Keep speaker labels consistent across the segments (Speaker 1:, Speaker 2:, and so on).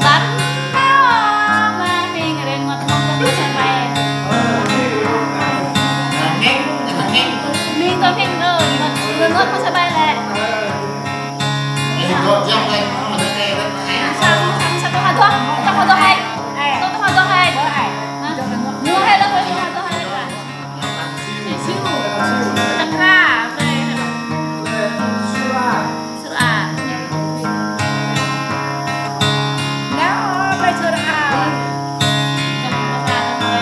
Speaker 1: bắn nó mà mình ở đây ngọt không có sân bay mình có phim rồi người ngọt không sân bay lại satu hado hai satu hado hai mua hai là với hado hai cả siêu tăng ra sura
Speaker 2: nó bây giờ là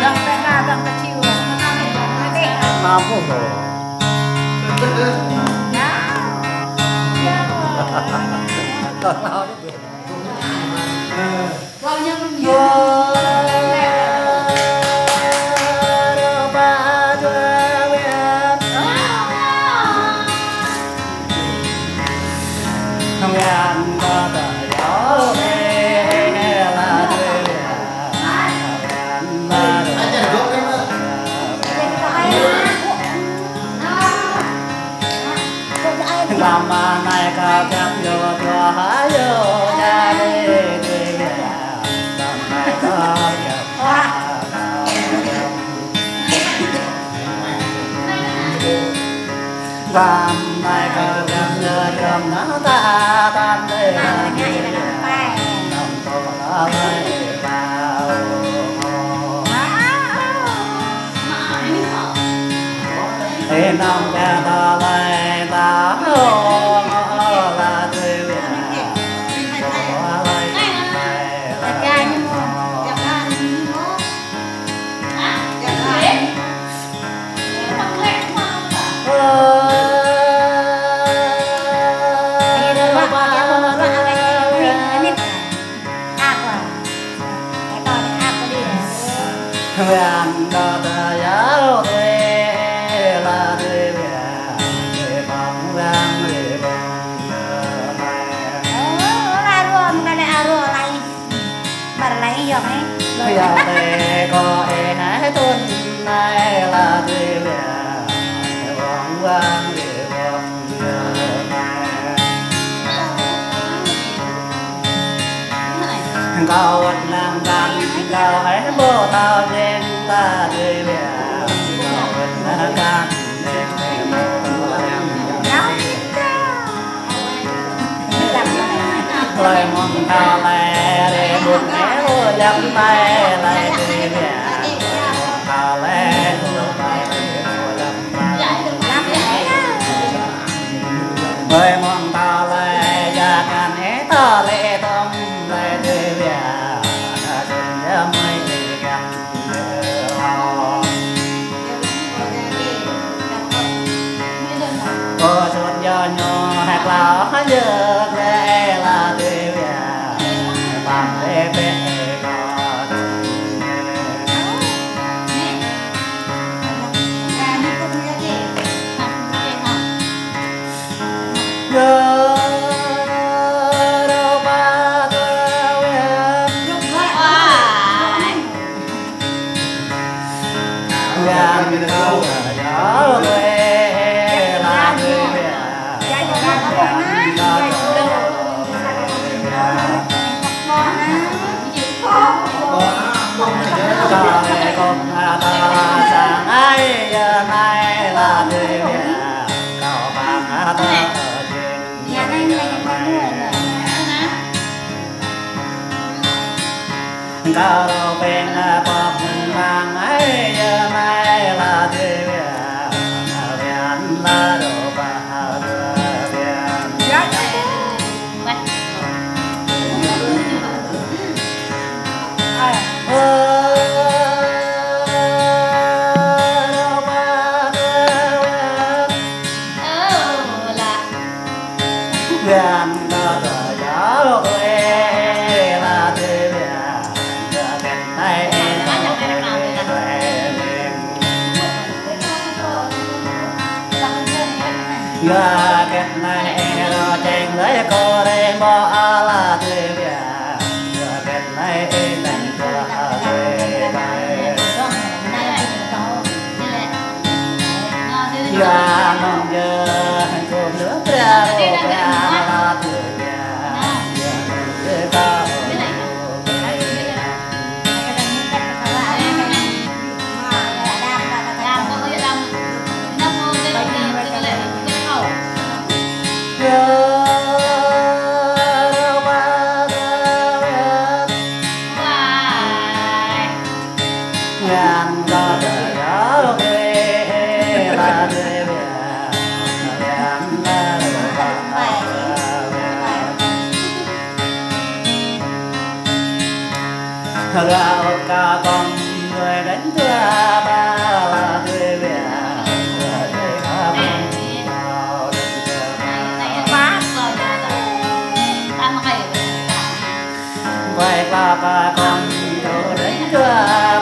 Speaker 2: dòng tay ra dòng tay chiều
Speaker 3: Nam Mô Phật. Còn nào nữa được.
Speaker 2: Bao nhiêu
Speaker 3: làm này cao chẳng vô cho hái vô cha đi đi làm này có làm này cao chẳng vô trong nó ta tan đi làm nằm tổ nó lấy vào thì nằm cha ta lấy ta là tươi Hãy có ai nãy tuần này là tươi vòng vang để vòng cao vật nam đàn cao hãy bố tao nên ta tươi cao vật nam đàn nên lời mong cao lẻ để buồn nhé dăm tay lại tươi cao lẻ lời mong cao lẻ gia can hé to lệ tông lại tươi mới gặp cô xuân do nhỏ hạt lão dược lệ là tươi bằng lệ bê sáng ai giờ nay là tươi cao vàng ta ở trên cao đầu bên bọc vàng ấy giờ nay là tươi biển là đồ bà gạo cả con người đánh thưa ta là thuê về thuê khá bằng vào đánh thưa
Speaker 1: phát rồi ta nói
Speaker 3: quay qua con đồ đánh thưa